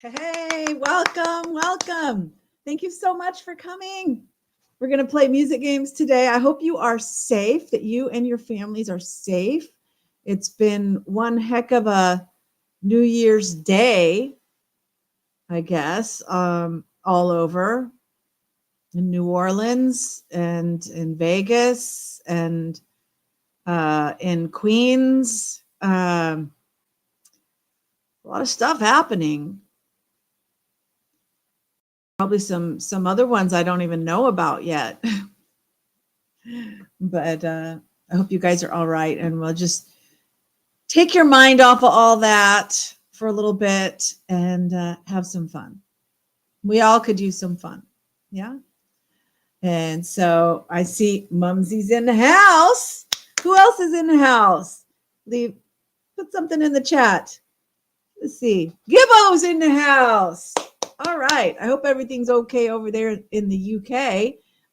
Hey, welcome, welcome. Thank you so much for coming. We're going to play music games today. I hope you are safe, that you and your families are safe. It's been one heck of a New Year's Day, I guess, all over in New Orleans and in Vegas and in Queens. A lot of stuff happening. Probably some other ones I don't even know about yet. But I hope you guys are all right, and we'll just take your mind off of all that for a little bit and have some fun. We all could use some fun. Yeah. And so I see Mumsy's in the house. Who else is in the house? Put something in the chat. Let's see. Gibbo's in the house. All right. I hope everything's okay over there in the UK.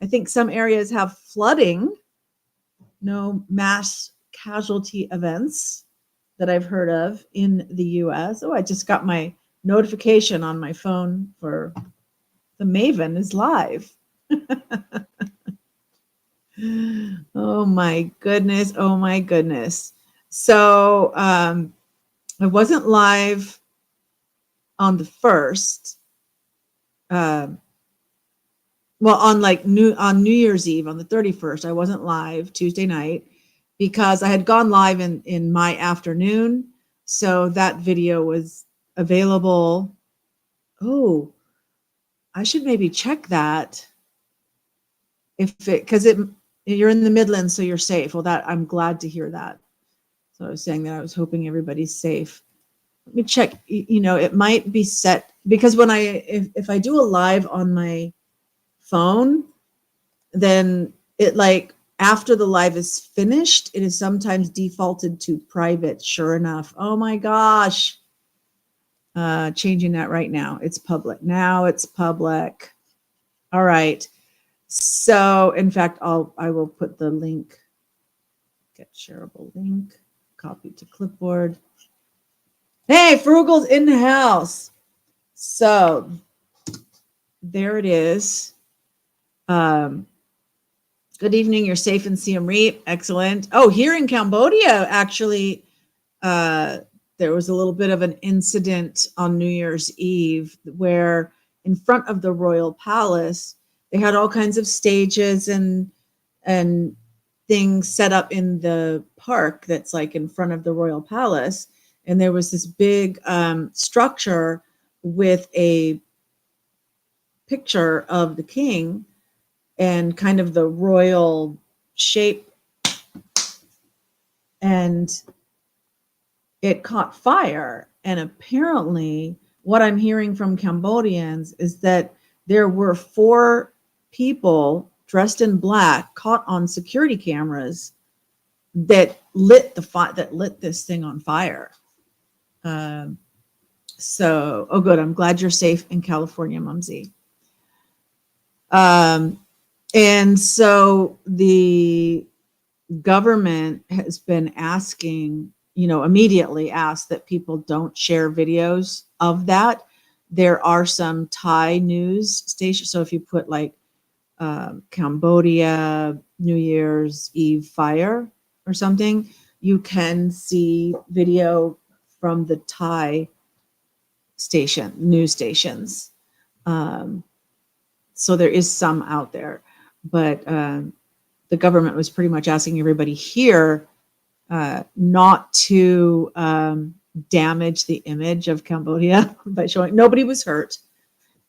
I think some areas have flooding. No mass casualty events that I've heard of in the US. Oh, I just got my notification on my phone for the Maven is live. Oh my goodness. Oh my goodness. So I wasn't live on the 1st. Well, on New Year's Eve, on the 31st, I wasn't live Tuesday night because I had gone live in my afternoon. So that video was available. Oh, I should maybe check that because you're in the Midlands, so you're safe. Well, that I'm glad to hear that. So I was saying that I was hoping everybody's safe. Let me check. It might be set because when if I do a live on my phone, then it after the live is finished, it is sometimes defaulted to private. Sure enough. Oh my gosh. Changing that right now. It's public. Now it's public. All right. So in fact, I will put the link, get shareable link, copy to clipboard. Hey, Frugal's in the house. So there it is. Good evening. You're safe in Siem Reap. Excellent. Oh, here in Cambodia, actually, there was a little bit of an incident on New Year's Eve where in front of the royal palace, they had all kinds of stages and things set up in the park that's in front of the royal palace. And there was this big structure with a picture of the king and kind of the royal shape, and it caught fire. And apparently what I'm hearing from Cambodians is that there were 4 people dressed in black caught on security cameras that lit this thing on fire. So, oh good, I'm glad you're safe in California, Mumsy. And so the government has been asking, immediately asked that people don't share videos of that. There are some Thai news stations. So if you put Cambodia New Year's Eve fire or something, you can see video from the Thai news stations. So there is some out there. But the government was pretty much asking everybody here not to damage the image of Cambodia by showing nobody was hurt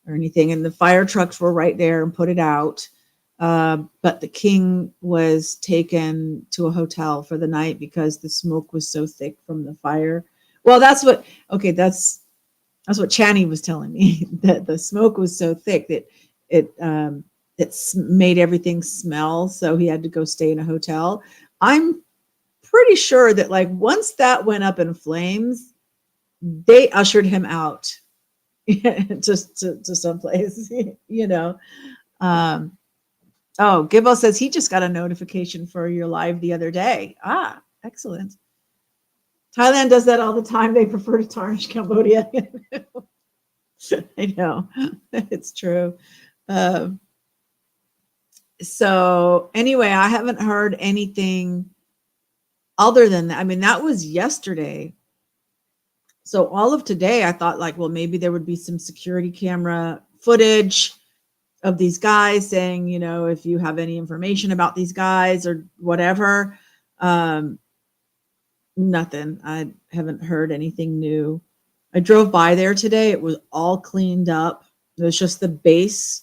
or anything. And the fire trucks were right there and put it out. But the king was taken to a hotel for the night because the smoke was so thick from the fire. Well, that's what Channy was telling me, that the smoke was so thick that it made everything smell, so he had to go stay in a hotel. I'm pretty sure that once that went up in flames, they ushered him out to someplace, Oh, Gibbo says he just got a notification for your live the other day. Ah, excellent. Thailand does that all the time. They prefer to tarnish Cambodia. I know. It's true. Um, so anyway, I haven't heard anything other than that. I mean, that was yesterday. So all of today, I thought like, well, maybe there would be some security camera footage of these guys saying, you know, if you have any information about these guys or whatever. Um, Nothing. I haven't heard anything new. I drove by there today. It was all cleaned up. It was just the base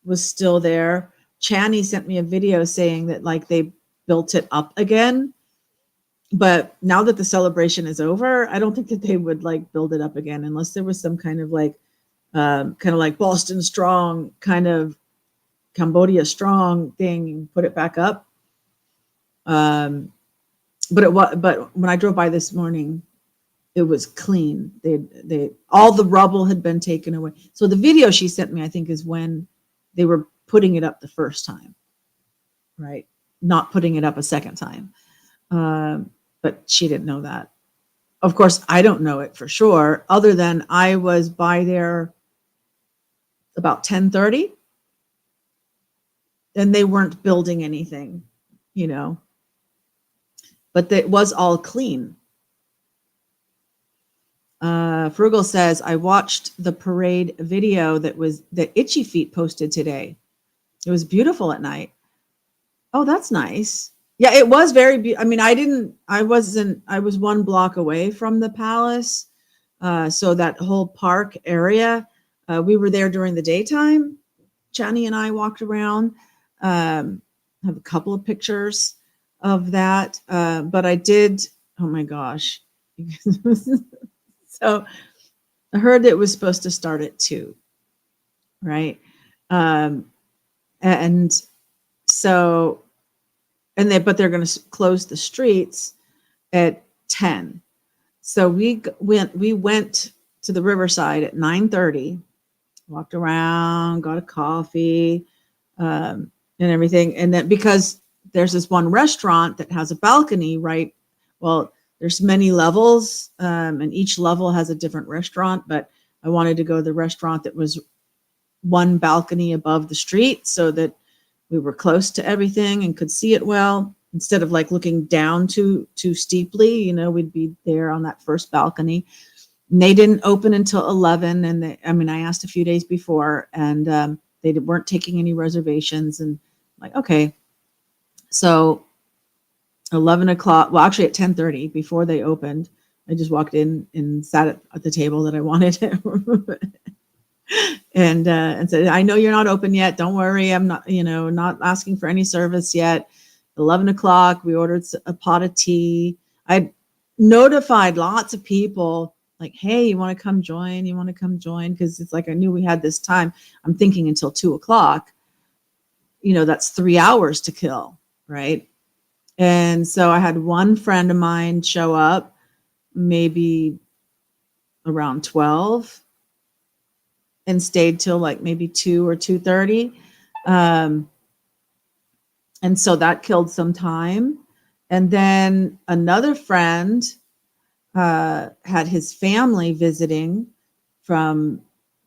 was still there. Channy sent me a video saying that like they built it up again. But now that the celebration is over, I don't think that they would like build it up again unless there was some kind of like Boston Strong, kind of Cambodia Strong thing, put it back up. But when I drove by this morning, it was clean. They all the rubble had been taken away. So the video she sent me, I think, is when they were putting it up the first time, right? Not putting it up a second time. But she didn't know that. Of course, I don't know it for sure, other than I was by there about 10:30, and they weren't building anything, you know. But it was all clean. Frugal says, I watched the parade video that Itchy Feet posted today. It was beautiful at night. Oh, that's nice. Yeah, it was very beautiful. I mean, I was 1 block away from the palace. So that whole park area, we were there during the daytime. Johnny and I walked around. Have a couple of pictures of that. But I did, oh my gosh. So I heard it was supposed to start at 2, right? And so, but they're going to close the streets at 10. So we went to the Riverside at 9:30, walked around, got a coffee, and everything. And then because there's this one restaurant that has a balcony, right? Well, there's many levels, and each level has a different restaurant, but I wanted to go to the restaurant that was one balcony above the street so that we were close to everything and could see it well, instead of like looking down too steeply. You know, we'd be there on that first balcony. And they didn't open until 11. And I asked a few days before, and they weren't taking any reservations. And like, okay. So 11 o'clock, well, actually at 10:30, before they opened, I just walked in and sat at the table that I wanted. And said, I know you're not open yet. Don't worry. I'm not, not asking for any service yet. 11 o'clock, we ordered a pot of tea. I notified lots of people like, hey, you want to come join? You want to come join? Because it's like, I knew we had this time. I'm thinking until 2 o'clock, that's 3 hours to kill. Right. And so I had one friend of mine show up maybe around 12 and stayed till like maybe 2 or 2:30. And so that killed some time. And then another friend had his family visiting from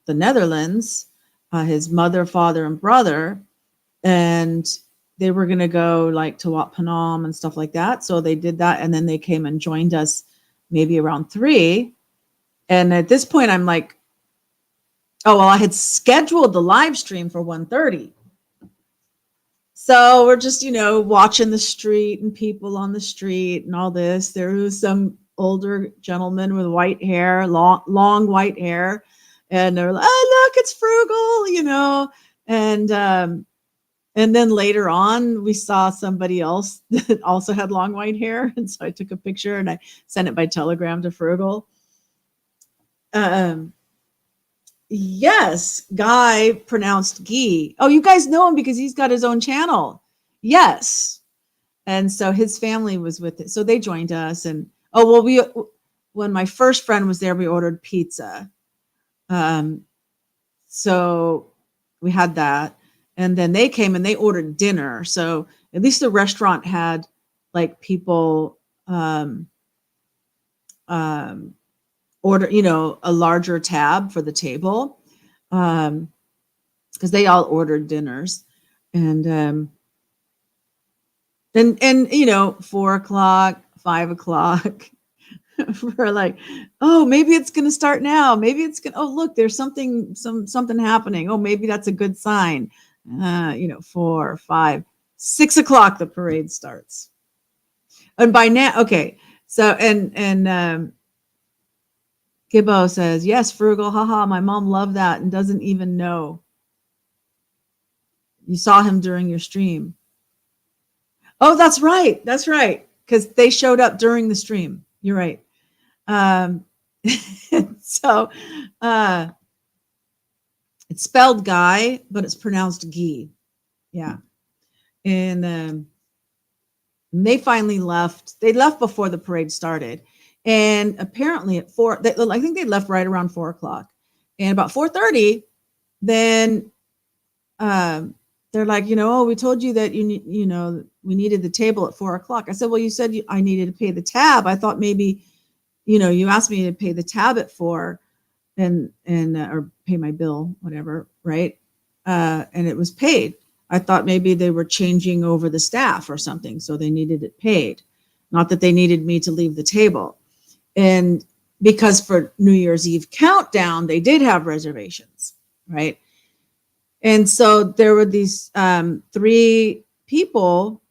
the Netherlands, his mother, father, and brother. And they were going to go like to Wat Phnom and stuff like that. So they did that. And then they came and joined us maybe around 3. And at this point, I'm like, oh, well, I had scheduled the live stream for 1:30. So we're just, watching the street and people on the street and all this. There was some older gentleman with white hair, long white hair. And they're like, oh, look, it's Frugal, And then later on, we saw somebody else that also had long white hair. And so I took a picture and I sent it by telegram to Frugal. Yes, Guy pronounced Guy. Oh, you guys know him because he's got his own channel. Yes. And so his family was with it. So they joined us. And, when my first friend was there, we ordered pizza. So we had that. And then they came and they ordered dinner. So at least the restaurant had like people order, a larger tab for the table. because they all ordered dinners, and you know, 4 o'clock, 5 o'clock. We're like, oh, maybe it's going to start now. Maybe it's going to, oh, look, there's something happening. Oh, maybe that's a good sign. You know, 4, 5, 6 o'clock, the parade starts. And by now, okay. So, Gibbo says, yes, frugal. Haha. My mom loved that and doesn't even know you saw him during your stream. Oh, that's right. That's right. Because they showed up during the stream. You're right. So it's spelled Guy, but it's pronounced Gee. Yeah. And they finally left. They left before the parade started. And apparently at 4, I think they left right around 4 o'clock. And about 4:30, then they're like, you know, oh, we told you that you know, we needed the table at 4 o'clock. I said, well, you said I needed to pay the tab. I thought maybe, you know, you asked me to pay the tab at 4 and or pay my bill, whatever, right? And it was paid. I thought maybe they were changing over the staff or something, so they needed it paid. Not that they needed me to leave the table. And because for New Year's Eve countdown, they did have reservations, right? And so there were these 3 people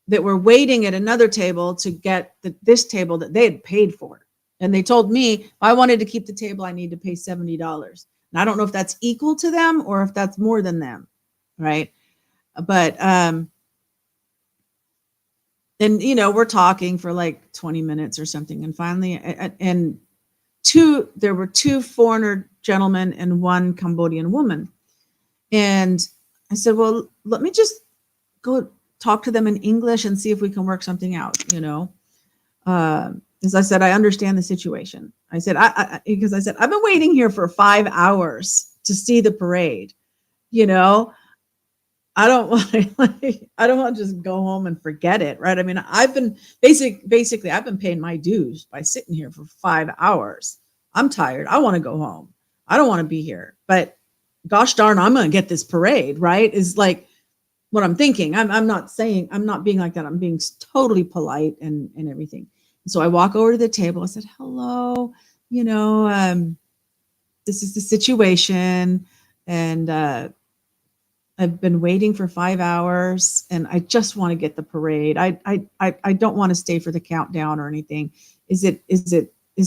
that were waiting at another table to get this table that they had paid for. And they told me, if I wanted to keep the table, I need to pay $70. And I don't know if that's equal to them or if that's more than them, right? But, and, you know, we're talking for like 20 minutes or something. And finally, there were 2 foreigner gentlemen and 1 Cambodian woman. And I said, well, let me just go talk to them in English and see if we can work something out, you know. As I said, I understand the situation. I said, because I said, I've been waiting here for 5 hours to see the parade, you know. I don't want to just go home and forget it, right? I mean, I've been basically I've been paying my dues by sitting here for 5 hours. I'm tired. I want to go home. I don't want to be here. But gosh darn, I'm going to get this parade, right? Is like what I'm thinking. I'm not being like that. I'm being totally polite and everything. And so I walk over to the table. I said, hello, you know, this is the situation. And I've been waiting for 5 hours and I just want to get the parade. I don't want to stay for the countdown or anything. Is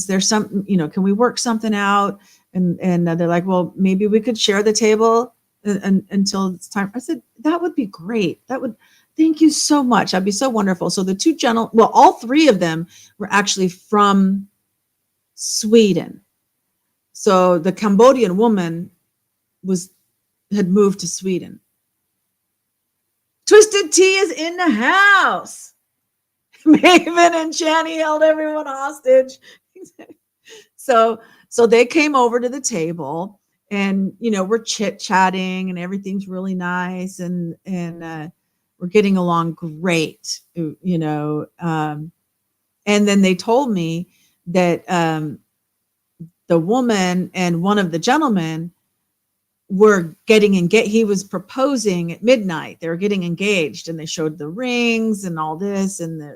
there something, you know, can we work something out? And they're like, well, maybe we could share the table until it's time. I said, that would be great. Thank you so much. That'd be so wonderful. So the 2 all 3 of them were actually from Sweden. So the Cambodian woman had moved to Sweden. Twisted Tea is in the house. Maven and Chani held everyone hostage. So they came over to the table and, you know, we're chit-chatting and everything's really nice and we're getting along great, you know. And then they told me that the woman and one of the gentlemen were he was proposing at midnight. They were getting engaged and they showed the rings and all this. And I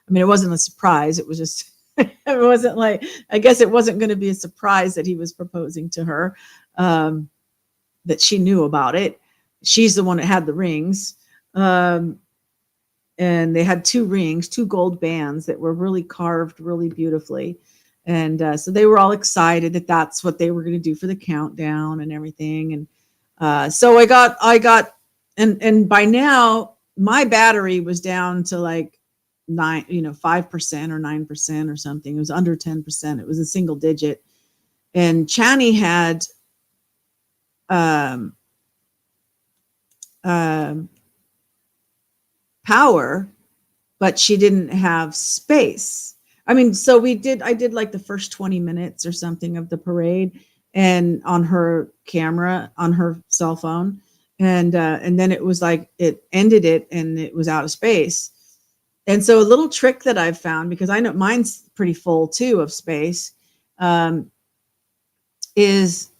mean, it wasn't a surprise. It was just, it wasn't like, I guess it wasn't going to be a surprise that he was proposing to her, that she knew about it. She's the one that had the rings. And they had 2 rings, 2 gold bands that were really carved really beautifully. And so they were all excited that that's what they were going to do for the countdown and everything. And so I got, and by now my battery was down to like 5% or 9% or something. It was under 10%. It was a single digit. And Chani had, power, but she didn't have space. I mean, so I did like the first 20 minutes or something of the parade and on her camera, on her cell phone. And then it was like, it ended it and it was out of space. And so a little trick that I've found, because I know mine's pretty full too of space, is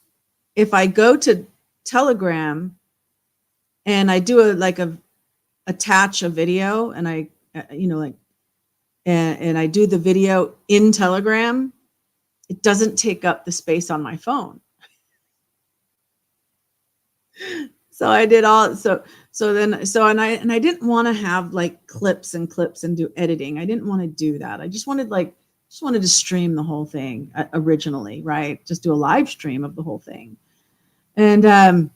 if I go to Telegram and I do attach a video, and I, and I do the video in Telegram, it doesn't take up the space on my phone. So I did all, and I didn't want to have like clips and do editing. I didn't want to do that. I just wanted to stream the whole thing originally, right? Just do a live stream of the whole thing. And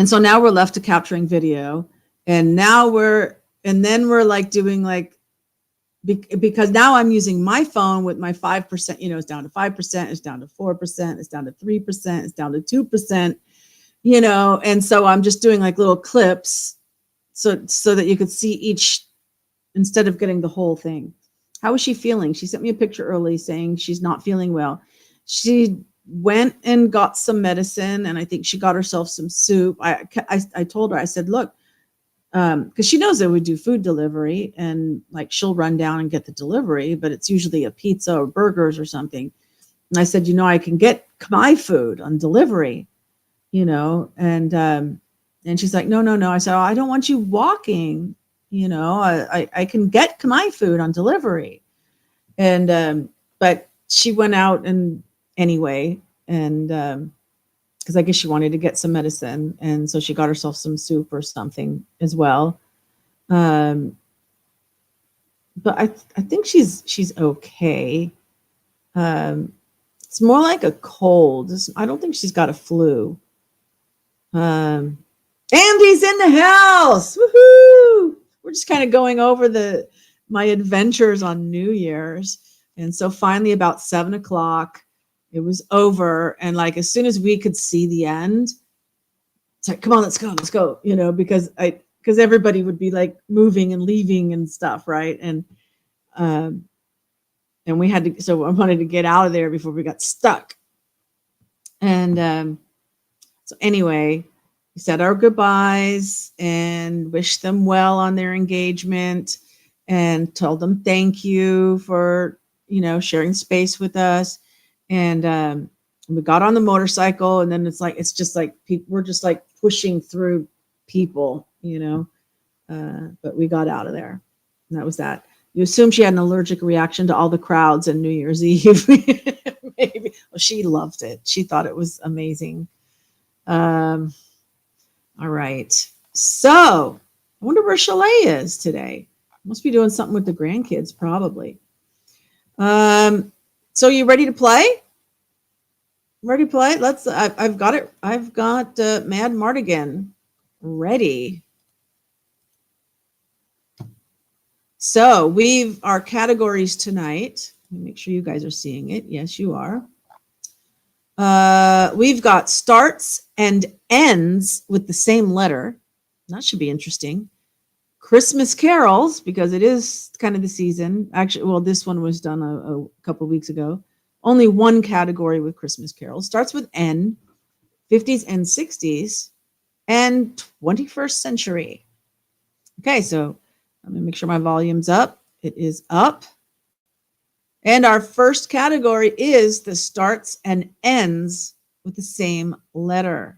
so now we're left to capturing video, and then we're like doing like, because now I'm using my phone with my 5%, it's down to 5%, it's down to 4%, it's down to 3%, it's down to 2%, and so I'm just doing like little clips so that you could see each, instead of getting the whole thing. How is she feeling? She sent me a picture early saying she's not feeling well. She went and got some medicine, and I think she got herself some soup. I told her, I said, look, because she knows that we do food delivery, and like she'll run down and get the delivery, but it's usually a pizza or burgers or something. And I said, I can get my food on delivery, and she's like, no. I said, I don't want you walking, I can get my food on delivery. And but she went out and anyway, and because I guess she wanted to get some medicine, and so she got herself some soup or something as well. But I think she's okay. It's more like a cold. I don't think she's got a flu. Andy's in the house. Woohoo! We're just kind of going over my adventures on New Year's. And so finally about 7:00, it was over. And like, as soon as we could see the end, it's like, come on, let's go, because everybody would be like moving and leaving and stuff. Right. And we had to, so I wanted to get out of there before we got stuck. And so anyway, we said our goodbyes and wished them well on their engagement, and told them thank you for, sharing space with us. And we got on the motorcycle, and then it's just like we're just like pushing through people, but we got out of there, and that was that. You assume she had an allergic reaction to all the crowds on New Year's Eve. Maybe. Well, she loved it. She thought it was amazing. All right. So I wonder where Chalet is today. Must be doing something with the grandkids, probably. So you ready to play? Ready to play? I've got it. I've got Mad Mardigan ready. So our categories tonight. Let me make sure you guys are seeing it. Yes, you are. We've got starts and ends with the same letter. That should be interesting. Christmas carols, because it is kind of the season. Actually, well, this one was done a couple of weeks ago. Only one category with Christmas carols. Starts with N, 50s and 60s, and 21st century. Okay, so let me make sure my volume's up. It is up. And our first category is the starts and ends with the same letter.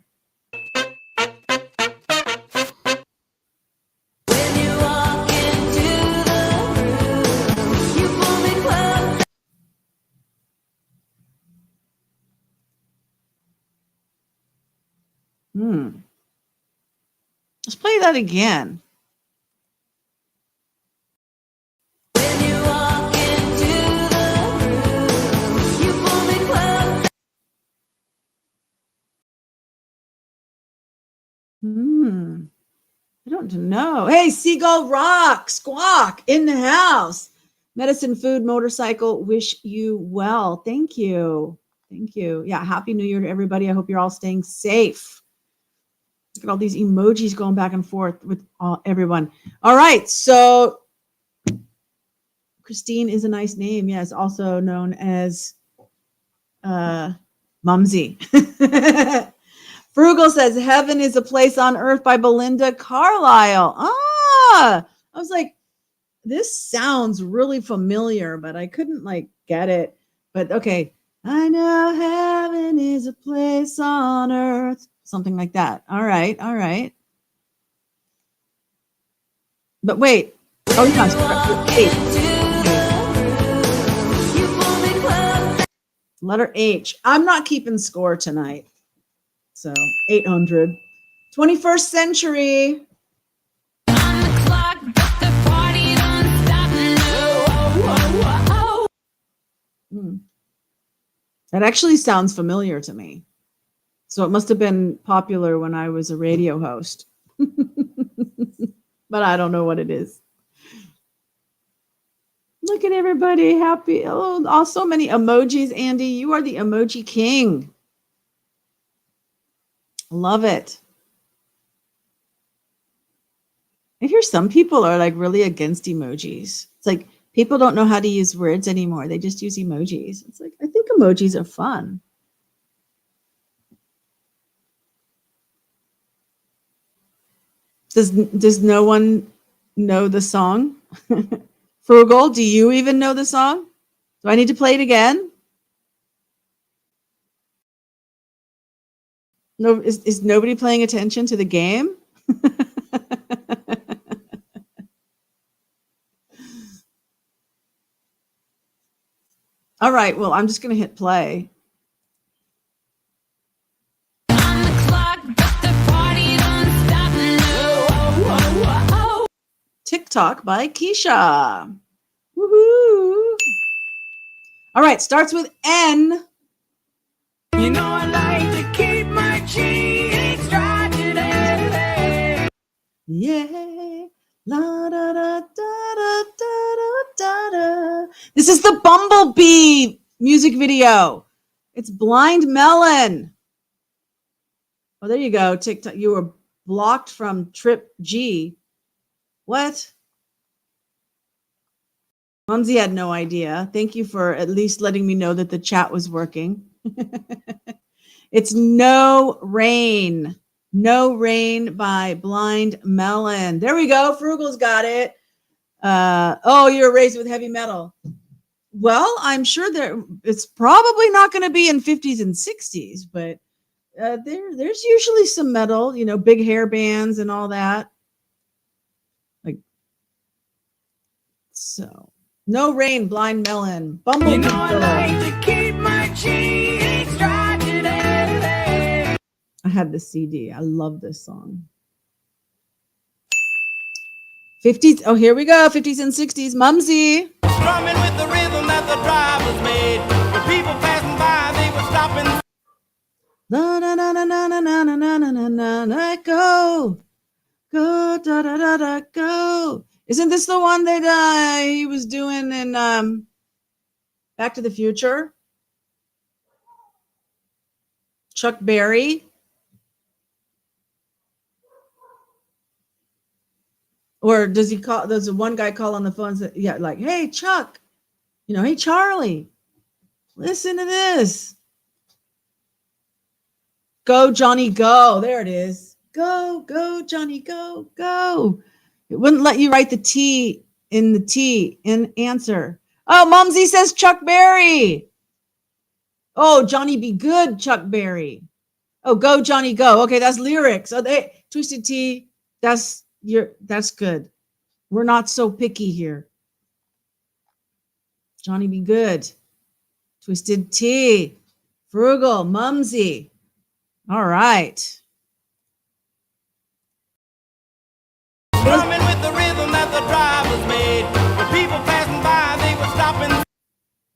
When you walk into the room, you pull me close. Let's play that again. I don't know. Hey, Seagull Rock, Squawk in the house. Medicine, food, motorcycle, wish you well. Thank you. Thank you. Yeah, Happy New Year to everybody. I hope you're all staying safe. Look at all these emojis going back and forth with everyone. All right, so Christine is a nice name. Yes, also known as Mumsy. Frugal says, Heaven is a Place on Earth by Belinda Carlisle. I was like, this sounds really familiar, but I couldn't get it. But okay. I know heaven is is a place on earth. Something like that. All right. All right. But wait. Oh, yes. Letter H. I'm not keeping score tonight. So 800. 21st century. That actually sounds familiar to me. So it must have been popular when I was a radio host. But I don't know what it is. Look at everybody happy. Oh, so many emojis, Andy. You are the emoji king. Love it. I hear some people are like really against emojis. It's like people don't know how to use words anymore. They just use emojis. It's like, I think emojis are fun. Does no one know the song? Frugal, do you even know the song? Do I need to play it again? No, is nobody paying attention to the game? All right, well, I'm just going to hit play. TikTok by Keisha. Woohoo! All right, starts with N. You know I like to keep my cheeks dry today. Yeah. La da da da da da da da. This is the Bumblebee music video. It's Blind Melon. Oh, there you go. TikTok. You were blocked from Trip G. What? Mumsy had no idea. Thank you for at least letting me know that the chat was working. It's No Rain. No Rain by Blind Melon. There we go. Frugal's got it. Oh, you're raised with heavy metal. Well, I'm sure it's probably not going to be in 50s and 60s, but there's usually some metal, you know, big hair bands and all that. Like, so. No Rain, Blind Melon. Bumblebee. You know I like to keep my cheeks dry today. I had the CD. I love this song. 50s. Oh, here we go. 50s and 60s. Mumsy. Strumming with the rhythm that the drivers made. With people passing by, they were stopping. Na na na na na na na na na na na na. Go, go, da da da da, go. Isn't this the one that he was doing in Back to the Future? Chuck Berry? Or does one guy call on the phone and say, yeah, like, hey, Chuck, you know, hey, Charlie, listen to this. Go, Johnny, go. There it is. Go, go, Johnny, go, go. It wouldn't let you write the T in the T in answer. Oh, Mumsy says Chuck Berry. Oh, Johnny be good, Chuck Berry. Oh, go, Johnny, go. Okay, that's lyrics. Oh, Twisted T, that's good. We're not so picky here. Johnny be good. Twisted T. Frugal, Mumsy. All right. Drumming with the rhythm that the drivers made. With people passing by, they were stopping.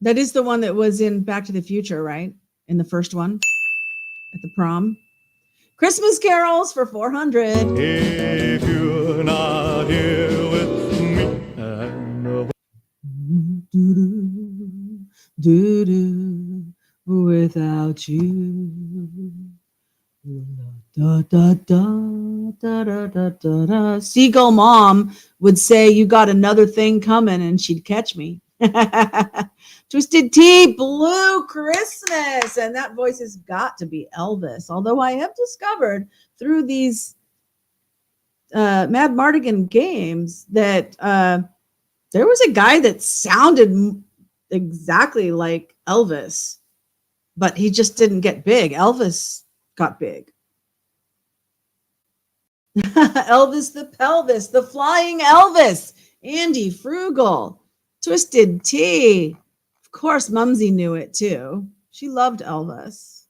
That is the one that was in Back to the Future, right? In the first one at the prom. Christmas carols for 400. If you're not here with me, I know. Without you. Da, da, da, da, da, da, da, da. Seagull Mom would say, you got another thing coming, and she'd catch me. Twisted Tea, Blue Christmas. And that voice has got to be Elvis. Although I have discovered through these Mad Mardigan games that there was a guy that sounded exactly like Elvis. but he just didn't get big. Elvis got big. Elvis the Pelvis, the Flying Elvis, Andy Frugal, Twisted Tea. Of course, Mumsy knew it too. She loved Elvis.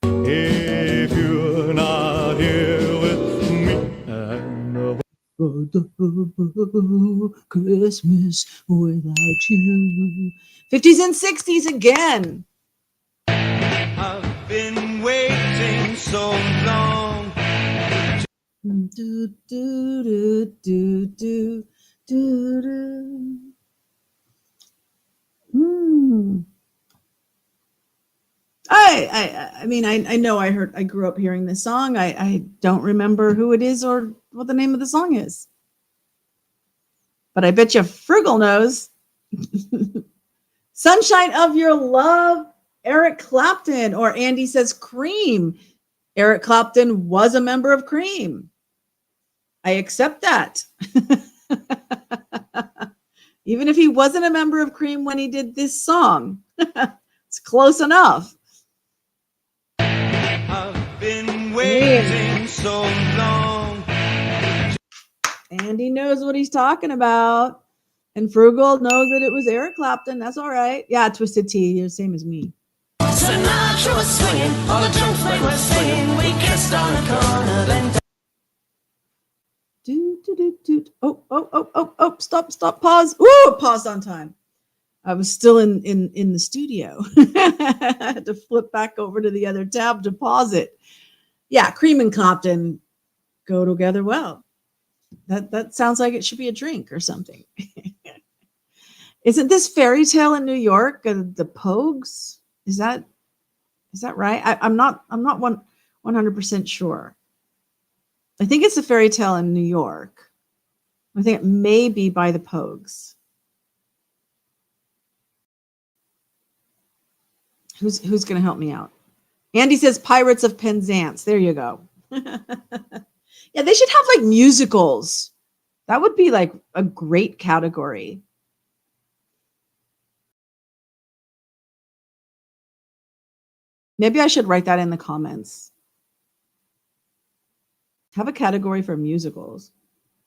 If you're not here with me, I know. Christmas without you. 50s and 60s again. I've been waiting so long. Do, do, do, do, do, do, do. I mean, I know I grew up hearing this song. I don't remember who it is or what the name of the song is. But I bet you Frugal knows. Sunshine of Your Love, Eric Clapton, or Andy says Cream. Eric Clapton was a member of Cream. I accept that. Even if he wasn't a member of Cream when he did this song, it's close enough. I've been waiting so long. Andy knows what he's talking about. And Frugal knows that it was Eric Clapton. That's all right. Yeah, Twisted Tea. You're the same as me. Sinatra was swinging, all the junk they were singing. We kissed on a corner, then. Oh, stop, pause. Ooh, paused on time. I was still in the studio. I had to flip back over to the other tab to pause it. Yeah, Cream and Clapton go together well. That sounds like it should be a drink or something. Isn't this Fairy Tale in New York? The Pogues? Is that right? I'm not 100% sure. I think it's a Fairy Tale in New York. I think it may be by the Pogues. Who's going to help me out? Andy says Pirates of Penzance. There you go. Yeah, they should have like musicals. That would be like a great category. Maybe I should write that in the comments. Have a category for musicals.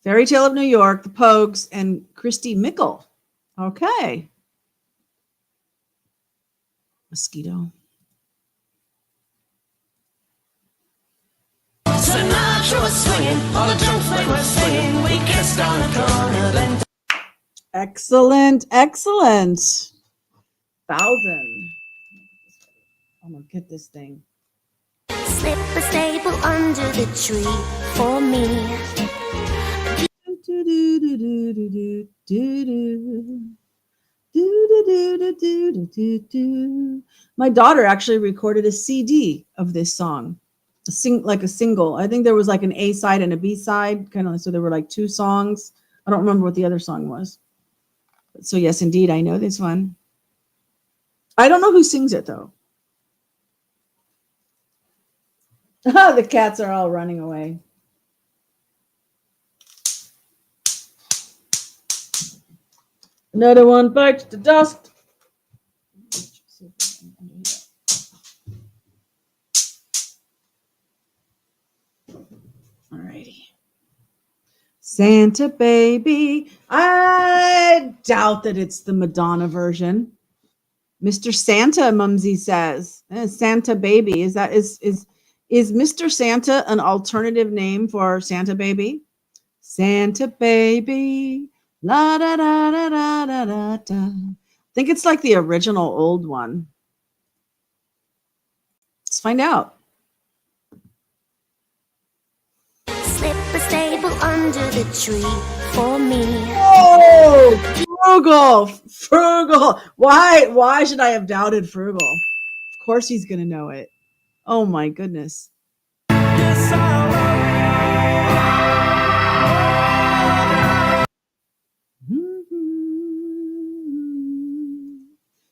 Fairy Tale of New York, The Pogues, and Christy Mickle. Okay. Mosquito. Sinatra was swinging, all the junk they were singing. We kissed on a corner, then. Excellent. 1,000. I'm going to get this thing. Slip a staple under the tree for me. My daughter actually recorded a CD of this song, like a single. I think there was like an A side and a B side, kind of. So there were like two songs. I don't remember what the other song was. So yes, indeed, I know this one. I don't know who sings it though. The cats are all running away. Another one bites the dust. Alrighty. Santa Baby. I doubt that it's the Madonna version. Mr. Santa, Mumsy says. Santa Baby. Is Mr. Santa an alternative name for Santa Baby? Santa Baby. La da da da da da da da. I think it's like the original old one. Let's find out. Slip a staple under the tree for me. Oh, Frugal. Why should I have doubted Frugal? Of course he's going to know it. Oh my goodness.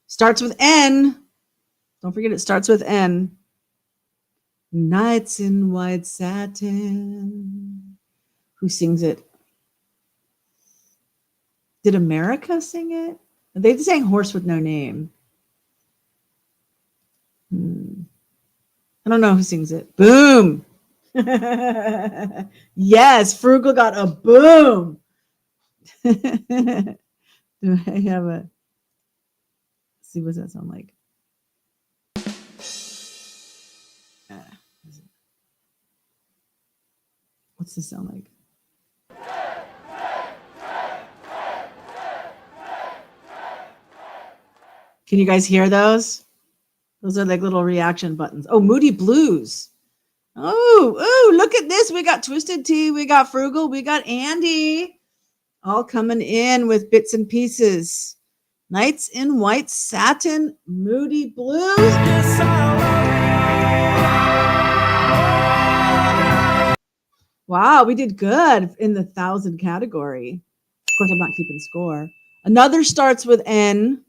Starts with N. Don't forget it starts with N. Nights in White Satin. Who sings it? Did America sing it? They sang Horse with No Name. I don't know who sings it. Boom. Yes, Frugal got a boom. Do I have a, let's see, what's that sound like? What's this sound like? Can you guys hear those? Those are like little reaction buttons. Oh, Moody Blues. Oh, look at this. We got Twisted Tea, we got Frugal, we got Andy. All coming in with bits and pieces. Nights in White Satin, Moody Blues. Wow, we did good in the 1,000 category. Of course, I'm not keeping score. Another starts with N.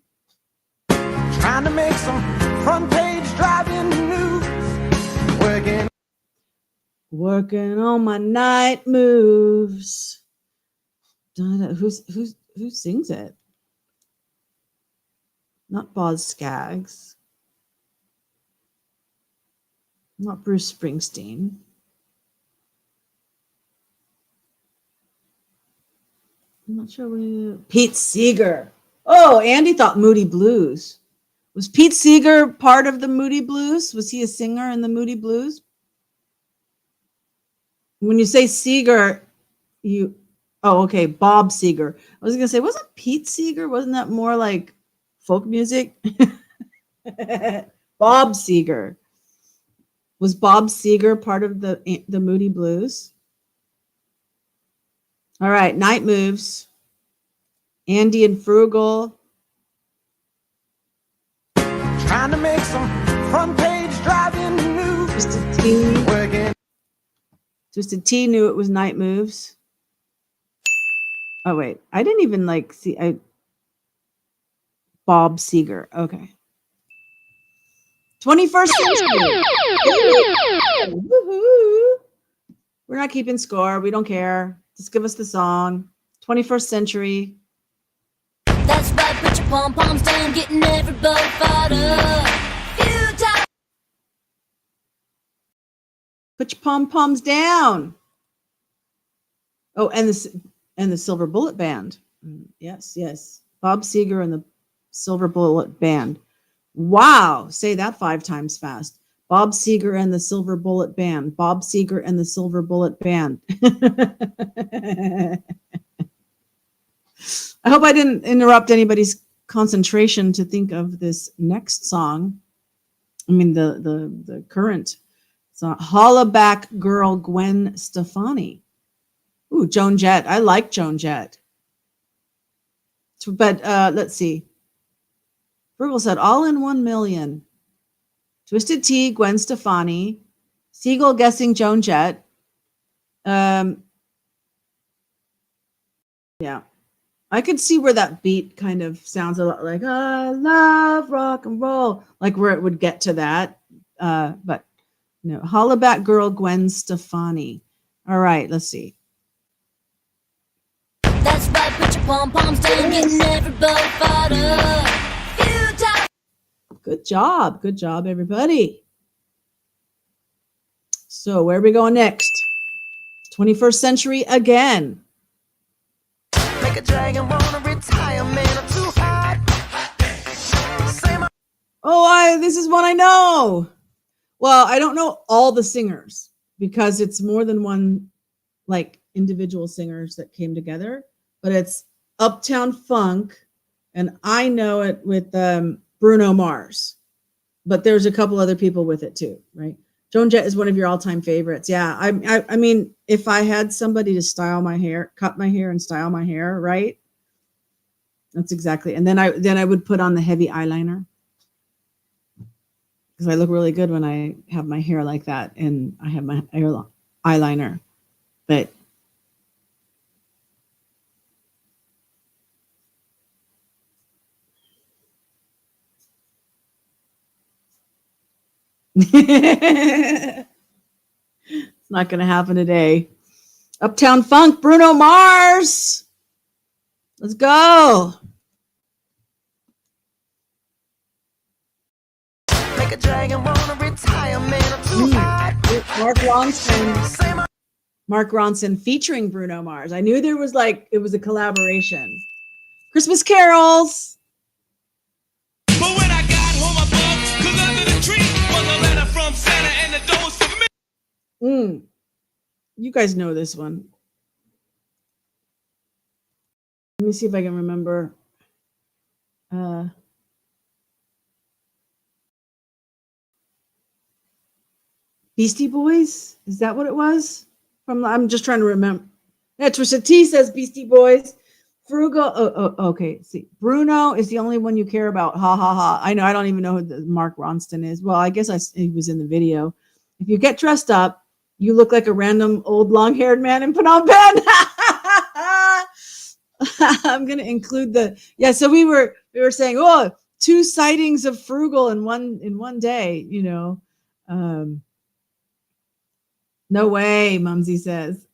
Trying to make some front page driving news. Working on my night moves. Who sings it? Not Boz Scaggs. Not Bruce Springsteen. I'm not sure. Pete Seeger. Oh, Andy thought Moody Blues. Was Pete Seeger part of the Moody Blues? Was he a singer in the Moody Blues? When you say Seeger, okay, Bob Seeger. I was going to say, wasn't Pete Seeger? Wasn't that more like folk music? Bob Seeger. Was Bob Seeger part of the Moody Blues? All right, Night Moves. Andy and Frugal. Trying to make some front page driving news. Twisted Tea. Twisted Tea knew it was Night Moves. Oh, wait. I didn't even see. Bob Seeger. Okay. 21st century. Woohoo. We're not keeping score. We don't care. Just give us the song. 21st century. That's right, put your pom-poms down, getting everybody fired up. Few times. Put your pom-poms down. Oh, and the Silver Bullet Band. Yes. Bob Seeger and the Silver Bullet Band. Wow. Say that 5 times fast. Bob Seeger and the Silver Bullet Band. Bob Seeger and the Silver Bullet Band. I hope I didn't interrupt anybody's concentration to think of this next song. I mean, the current song. Hollaback Girl Gwen Stefani. Ooh, Joan Jett. I like Joan Jett. But let's see. Frugal said, All in 1 Million. Twisted Tea, Gwen Stefani. Siegel guessing Joan Jett. Yeah. I could see where that beat kind of sounds a lot like I love rock and roll, like where it would get to that. But no, Hollaback Girl Gwen Stefani. All right, let's see. That's right, put your pom-poms down, getting everybody fired up. Few times. Good job, everybody. So where are we going next? 21st century again. Make a dragon wanna retire, man, I'm too hot. This is one I know. Well, I don't know all the singers because it's more than one like individual singers that came together, but it's Uptown Funk, and I know it with Bruno Mars, but there's a couple other people with it too, right? Joan Jett is one of your all-time favorites. Yeah, I mean, if I had somebody to style my hair, cut my hair and style my hair, right? That's exactly. And then I would put on the heavy eyeliner because I look really good when I have my hair like that and I have my eyeliner. But it's not going to happen today. Uptown Funk, Bruno Mars. Let's go. Make a dragon wanna retire, man. I'm too hot. Mark Ronson. Mark Ronson featuring Bruno Mars. I knew there was it was a collaboration. Christmas carols. But when I got home, I bugged, 'cause under the tree was a letter from Santa and the door was for me. You guys know this one. Let me see if I can remember. Beastie Boys? Is that what it was? I'm just trying to remember. Yeah, Trisha T says Beastie Boys. Frugal. Okay. See, Bruno is the only one you care about. Ha ha ha. I know. I don't even know who Mark Ronson is. Well, I guess he was in the video. If you get dressed up, you look like a random old long-haired man in Phnom Penh. I'm gonna include so we were saying, 2 sightings of Frugal in one day, no way, Mumsy says.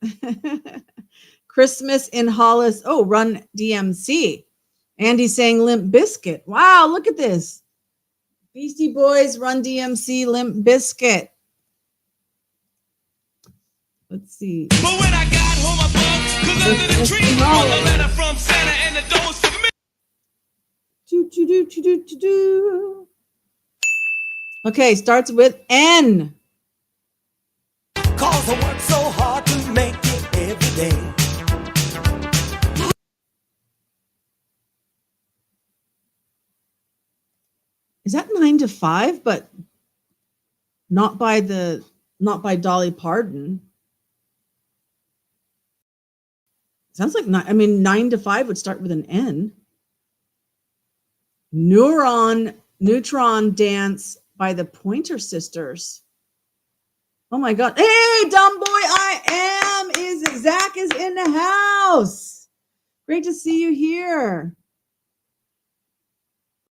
Christmas in Hollis. Oh, Run DMC. Andy's saying Limp Bizkit. Wow, look at this. Beastie Boys, Run DMC, Limp Bizkit. Let's see. But when I got home, I bugged, 'cause under the tree was a letter from Santa and the door was for me. Okay, starts with N. Cause I work so hard to make it every day. Is that 9 to 5? But not by Dolly Parton. Sounds like 9 to 5 would start with an N. Neutron Dance by the Pointer Sisters. Oh my God. Hey, dumb boy, Zach is in the house. Great to see you here.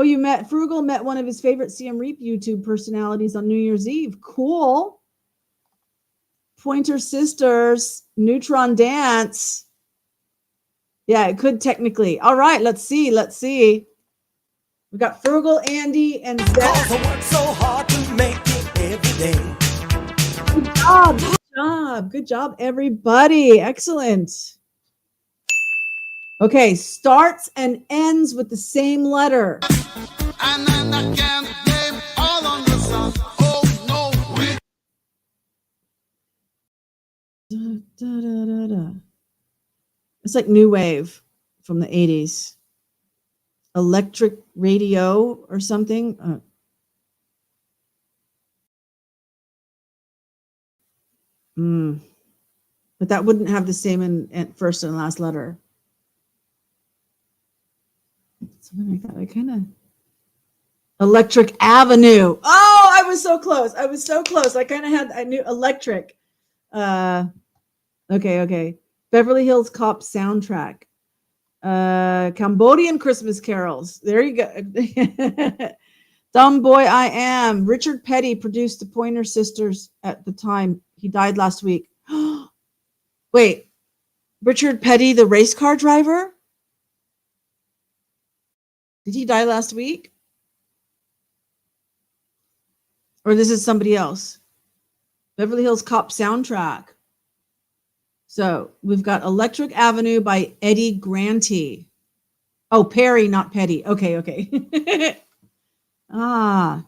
Oh, Frugal met one of his favorite CM Reap YouTube personalities on New Year's Eve. Cool. Pointer Sisters, Neutron Dance. Yeah, it could technically. All right, let's see. We got Frugal, Andy, and Zach. Cause I work so hard to make it every day. Good job, everybody. Excellent. Okay, starts and ends with the same letter. And then I can't blame all on the sun. Oh no. It's like new wave from the 80s. Electric radio or something. But that wouldn't have the same in first and last letter. Something like that. I kind of Electric Avenue. Oh, I was so close. I knew electric. Okay. Beverly Hills Cop soundtrack. Cambodian Christmas carols. There you go. Dumb Boy I Am. Richard Petty produced the Pointer Sisters at the time. He died last week. Wait, Richard Petty, the race car driver? Did he die last week? Or this is somebody else? Beverly Hills Cop soundtrack. So we've got Electric Avenue by Eddie Grantee. Oh, Perry, not Petty. Okay. And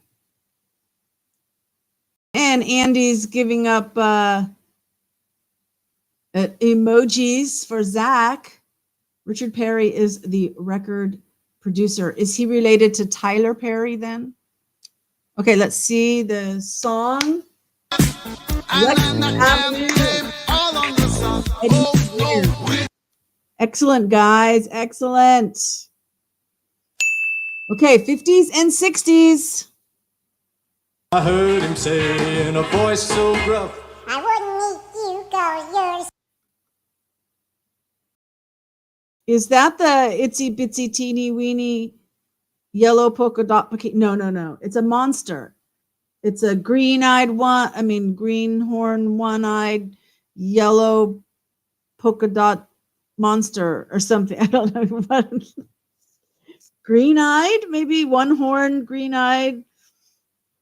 Andy's giving up emojis for Zach. Richard Perry is the record producer. Is he related to Tyler Perry then? Okay, let's see the song. Excellent, guys. Excellent. Okay, 50s and 60s. I heard him say in a voice so gruff, I wouldn't let you go yours. Is that the itsy bitsy teeny weeny yellow polka dot? No. It's a monster. It's a greenhorn, one-eyed, yellow polka dot monster or something. I don't know what. Green-eyed, maybe one-horned, green-eyed.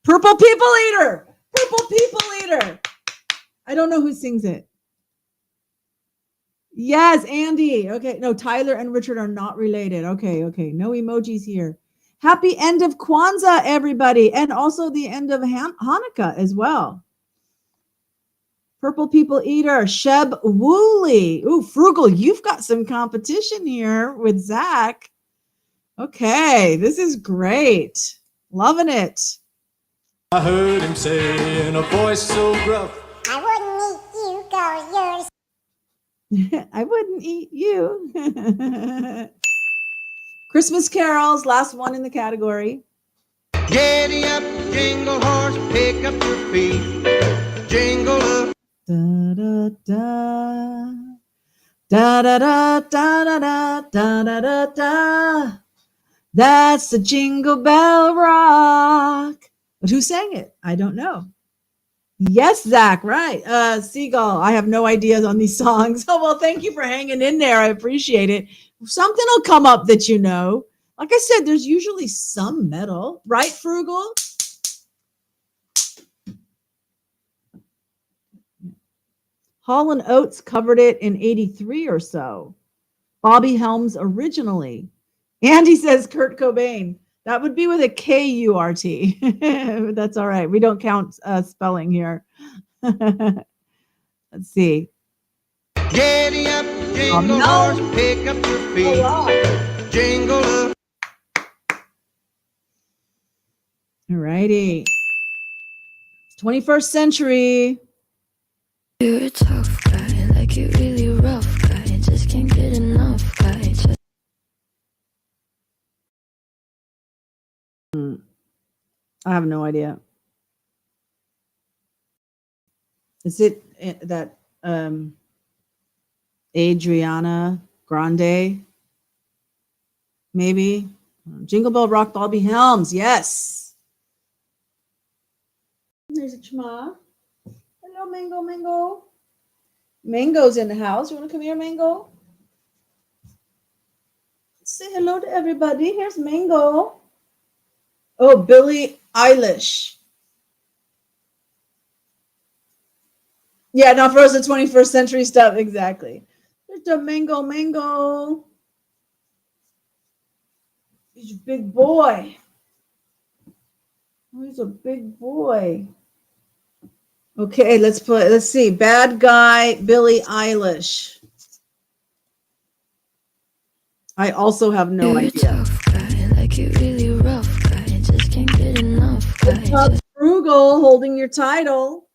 Purple People Eater. Purple People Eater. I don't know who sings it. Yes, Andy. Okay, no, Tyler and Richard are not related. Okay. No emojis here. Happy end of Kwanzaa, everybody, and also the end of Hanukkah as well. Purple People Eater, Sheb Woolley. Ooh, Frugal, you've got some competition here with Zach. Okay, this is great. Loving it. I heard him say in a voice so gruff, I wouldn't eat you, go yours. I wouldn't eat you. Christmas carols, last one in the category. Giddy up, jingle horse, pick up your feet. Jingle up. Da da da. Da da da da da da da da da da. That's the Jingle Bell Rock. But who sang it? I don't know. Yes, Zach, right. Seagull, I have no ideas on these songs. Oh, well, thank you for hanging in there. I appreciate it. Something will come up that you know. Like I said, there's usually some metal, right, Frugal? Hall & Oates covered it in 83 or so. Bobby Helms originally. Andy says Kurt Cobain. That would be with a K-U-R-T. That's all right. We don't count spelling here. Let's see. Giddy up, jingle horse, pick up your feet. Jingle up. All righty. 21st century. You're a tough guy, like you really rough guy. Just can't get enough guy. I have no idea. Is it that Adriana Grande? Maybe. Jingle Bell Rock, Bobby Helms. Yes. There's a Chma. Hello, Mango, Mango. Mango's in the house. You want to come here, Mango? Say hello to everybody. Here's Mango. Oh, Billie Eilish. Yeah, now for us, the 21st century stuff. Exactly. There's the Mango. He's a big boy. Oh, he's a big boy. Okay, let's play. Let's see. Bad guy, Billie Eilish. I also have no You're idea. a tough guy, like you really rough guy. Just can't get enough guy. Good job, Frugal, holding your title.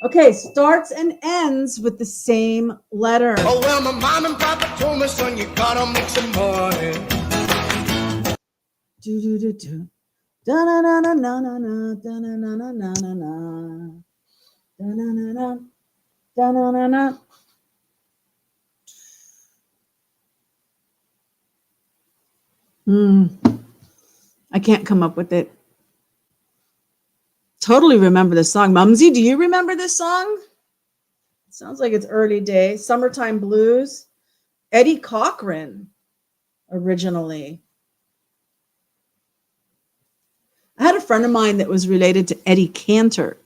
Okay, starts and ends with the same letter. Oh, well, my mom and papa told me, son, you gotta make some money. Do do do do. Da na na na na na na. Da na na na na na na. Da na na na. Da na na na. I can't come up with it. Totally remember this song. Mumsy, do you remember this song? It sounds like it's early day. Summertime Blues. Eddie Cochran, originally. I had a friend of mine that was related to Eddie Cantor.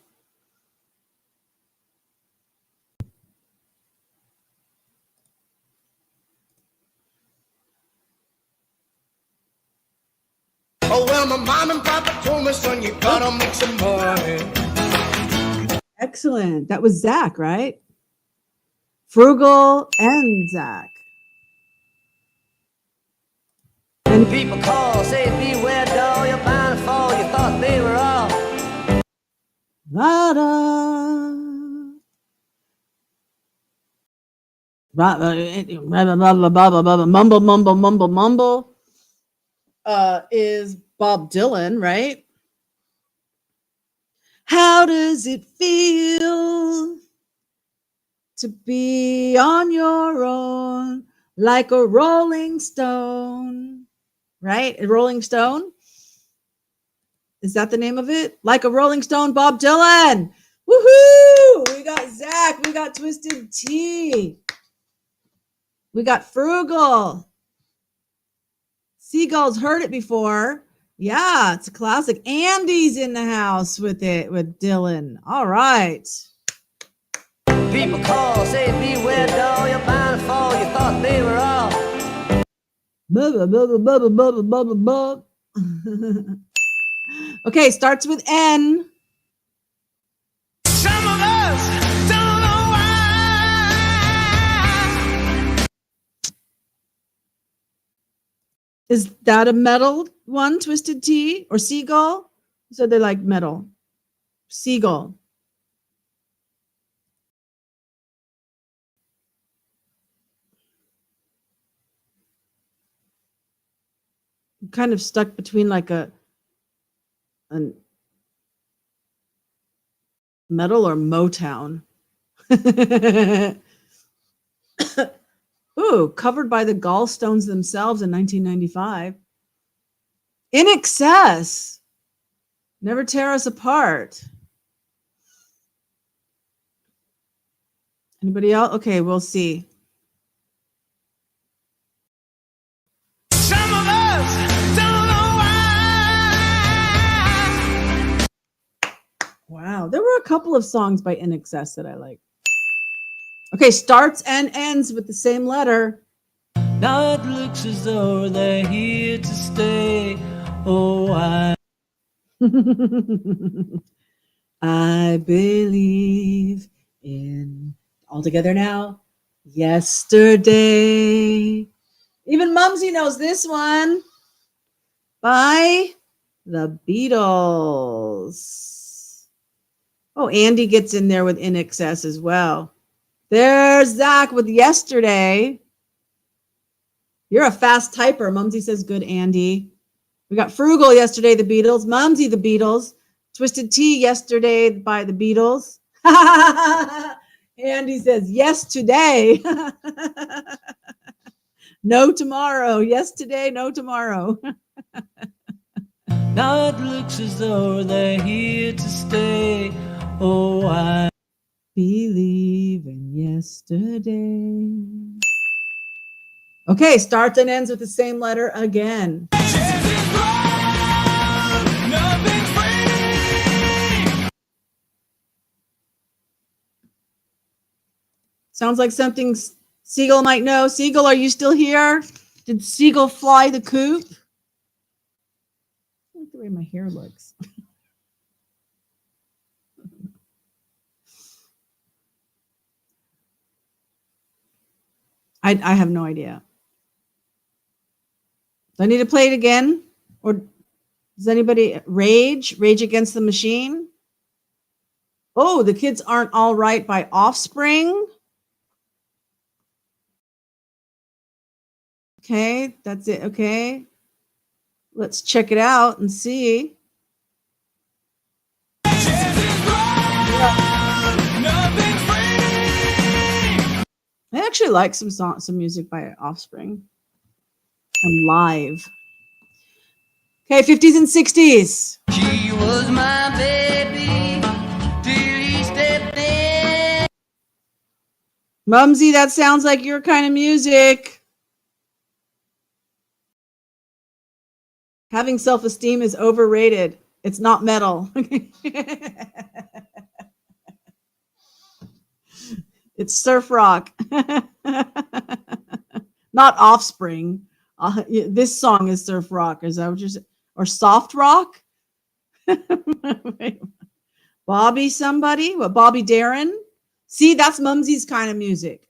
Oh, well, my mom and papa told me, son, you gotta make some money. Excellent. That was Zach, right? Frugal and Zach. And People call, say beware, doll, you're bound to fall. You thought they were all. la da. Mumble. Is Bob Dylan, right? How does it feel to be on your own like a rolling stone? Right? A Rolling Stone? Is that the name of it? Like a Rolling Stone, Bob Dylan. Woohoo! Woo! We got Zach. We got Twisted Tea. We got Frugal. Seagull's heard it before. Yeah, it's a classic. Andy's in the house with it, with Dylan. All right. People call, say beware, doll, you're bound to fall. You thought they were all. Bubba, bubba, bubba, bubba, bubba, bubba. Okay, starts with N. Some of us don't know why. Is that a metal one, Twisted Tea or Seagull? So they like metal. Seagull. I'm kind of stuck between like a metal or Motown. Ooh, covered by the Gallstones themselves in 1995. In Excess. Never Tear Us Apart. Anybody else? Okay, we'll see. Some of us don't know why. Wow, there were a couple of songs by In Excess that I like. Okay, starts and ends with the same letter. Now it looks as though they're here to stay. Oh, I believe in, all together now, yesterday. Even Mumsy knows this one. By the Beatles. Oh, Andy gets in there with In Excess as well. There's Zach with Yesterday. You're a fast typer. Mumsy says, good, Andy. We got Frugal, Yesterday, the Beatles. Mumsy, the Beatles. Twisted Tea, Yesterday, by the Beatles. Andy says, yes, today. No tomorrow. Yes, today, no tomorrow. now it looks as though they're here to stay. Oh, I believe in yesterday. Okay, starts and ends with the same letter again. Sounds like something Seagull might know. Seagull, are you still here? Did Seagull fly the coop? I like the way my hair looks. I have no idea. Do I need to play it again? Or does anybody Rage Against the Machine? Oh, The Kids Aren't All Right by Offspring. Okay, that's it. Okay. Let's check it out and see. I actually like some music by Offspring. And live. Okay, 50s and 60s. She was my baby till he stepped in. Mumsy, that sounds like your kind of music. Having self-esteem is overrated. It's not metal. It's surf rock. Not Offspring. This song is surf rock. Is that what you're saying? Or soft rock? Bobby somebody? What, Bobby Darin? See, that's Mumsy's kind of music.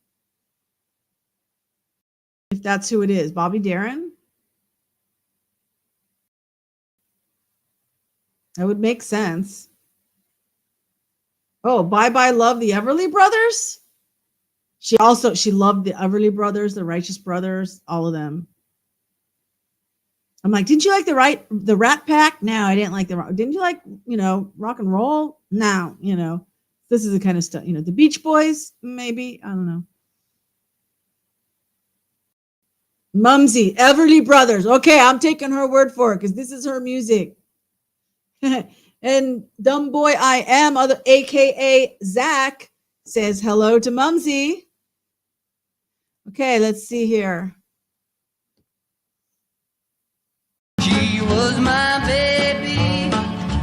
If that's who it is. Bobby Darin? That would make sense. Oh, Bye Bye Love, the Everly Brothers? She loved the Everly Brothers, the Righteous Brothers, all of them. I'm like, didn't you like the Rat Pack? No, I didn't like didn't you like, rock and roll? No, this is the kind of stuff, the Beach Boys, maybe, I don't know. Mumsy, Everly Brothers. Okay, I'm taking her word for it because this is her music. And dumb boy I am, other aka Zach, says hello to Mumsy. Okay, let's see here. She was my baby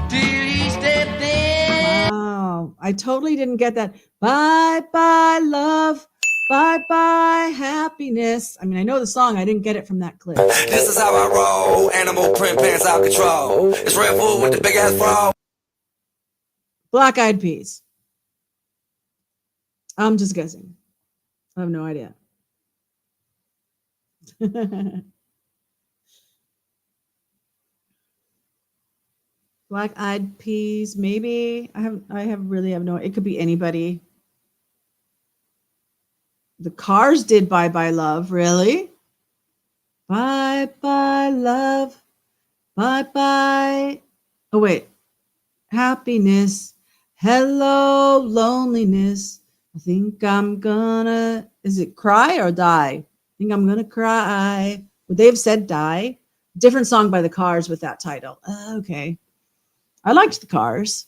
till he stepped in. Wow, I totally didn't get that. Bye bye love, bye bye happiness. I mean, I know the song, I didn't get it from that clip. This is how I roll. Animal print pants out control. It's Red Bull with the big ass bra. Black Eyed Peas. I'm just guessing. I have no idea. Black Eyed Peas, maybe. I really have no. It could be anybody. The Cars did Bye Bye Love, really? Bye Bye Love, bye bye. Oh wait, happiness. Hello loneliness. I think I'm gonna. Is it cry or die? I think I'm gonna cry. Would they have said die? Different song by the Cars with that title. Okay. I liked the Cars.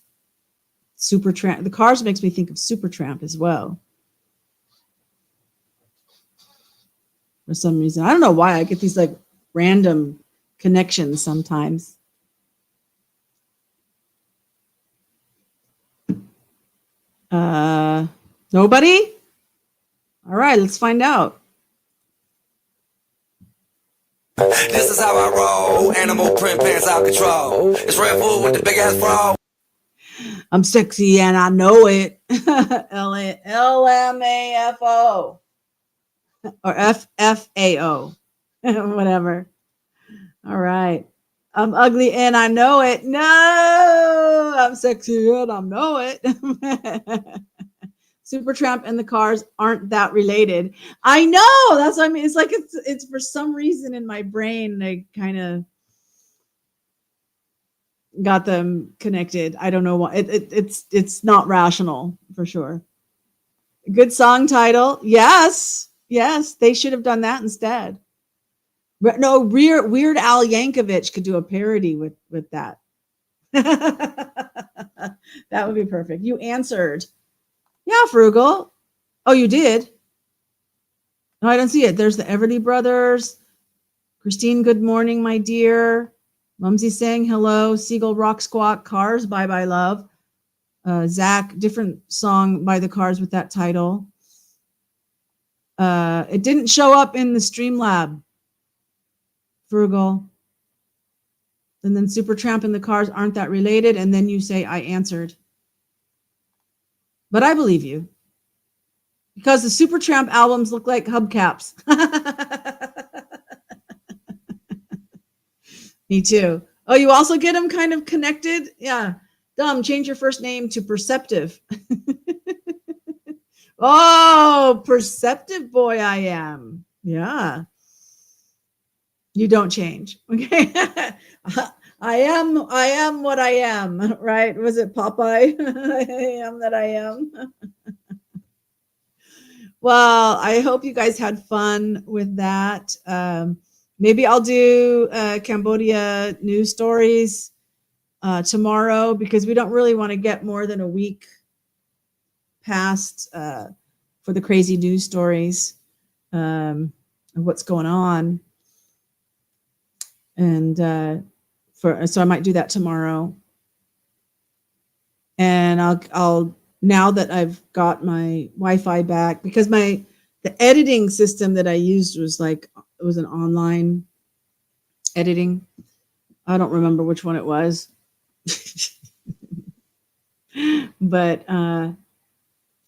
Supertramp. The Cars makes me think of Supertramp as well. For some reason. I don't know why I get these like random connections sometimes. Nobody? All right, let's find out. This is how I roll. Animal print pants out control. It's Red Bull with the big ass bra. I'm sexy and I know it. LMAFO or FFAO, whatever. All right. I'm ugly and I know it. No, I'm sexy and I know it. Supertramp and the Cars aren't that related. I know. That's what I mean. It's like it's for some reason in my brain I kind of got them connected. I don't know why. It's not rational for sure. Good song title. Yes. They should have done that instead. No, Weird Al Yankovic could do a parody with that. That would be perfect. You answered. Yeah, Frugal. Oh, you did? No, I don't see it. There's the Everly Brothers. Christine, good morning, my dear. Mumsy saying hello. Seagull Rock Squawk. Cars, Bye Bye Love. Zach, different song by the Cars with that title. It didn't show up in the Streamlab. Frugal. And then Supertramp and the Cars aren't that related. And then you say, I answered. But I believe you. Because the Supertramp albums look like hubcaps. Me too. Oh, you also get them kind of connected? Yeah. Dumb, change your first name to Perceptive. Oh, Perceptive boy I am. Yeah. You don't change. Okay. I am what I am, right? Was it Popeye? I am that I am. Well, I hope you guys had fun with that. Maybe I'll do Cambodia news stories tomorrow because we don't really want to get more than a week past for the crazy news stories of what's going on. And so I might do that tomorrow. And I'll now that I've got my Wi-Fi back, because the editing system that I used was it was an online editing. I don't remember which one it was. But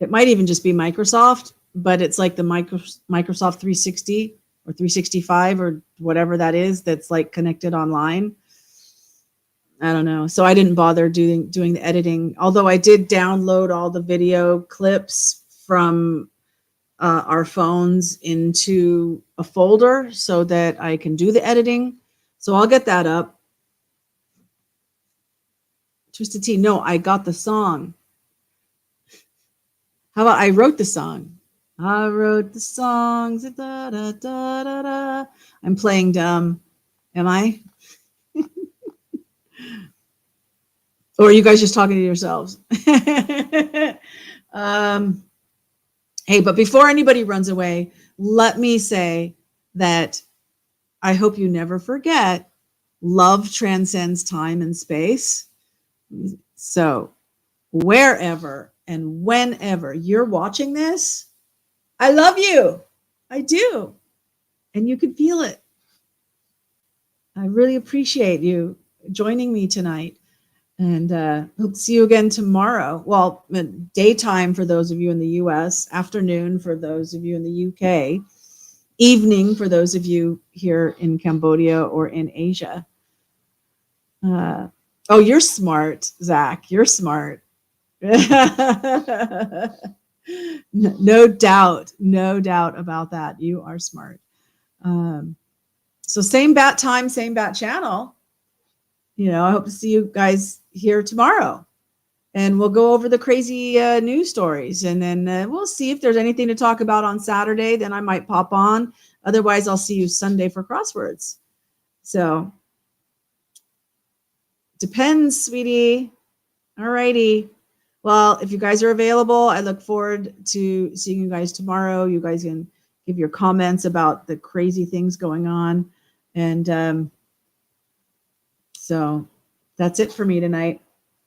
it might even just be Microsoft, but it's like the Microsoft 360 or 365 or whatever that is that's like connected online. I don't know. So I didn't bother doing the editing, although I did download all the video clips from our phones into a folder so that I can do the editing. So I'll get that up. Twisted Tea. No, I got the song. How about I wrote the song? I wrote the songs. Da, da, da, da, da. I'm playing dumb. Am I? Or are you guys just talking to yourselves? Hey, but before anybody runs away, let me say that I hope you never forget love transcends time and space. So wherever and whenever you're watching this, I love you. I do. And you can feel it. I really appreciate you joining me tonight. And hope to see you again tomorrow. Well, daytime for those of you in the US, afternoon for those of you in the UK, evening for those of you here in Cambodia or in Asia. Oh, you're smart, Zach. You're smart. No doubt. No doubt about that. You are smart. So same bat time, same bat channel. I hope to see you guys here tomorrow. And we'll go over the crazy news stories. And then we'll see if there's anything to talk about on Saturday. Then I might pop on. Otherwise, I'll see you Sunday for crosswords. So depends, sweetie. All righty. Well, if you guys are available, I look forward to seeing you guys tomorrow. You guys can give your comments about the crazy things going on. And so that's it for me tonight.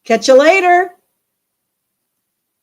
Catch you later.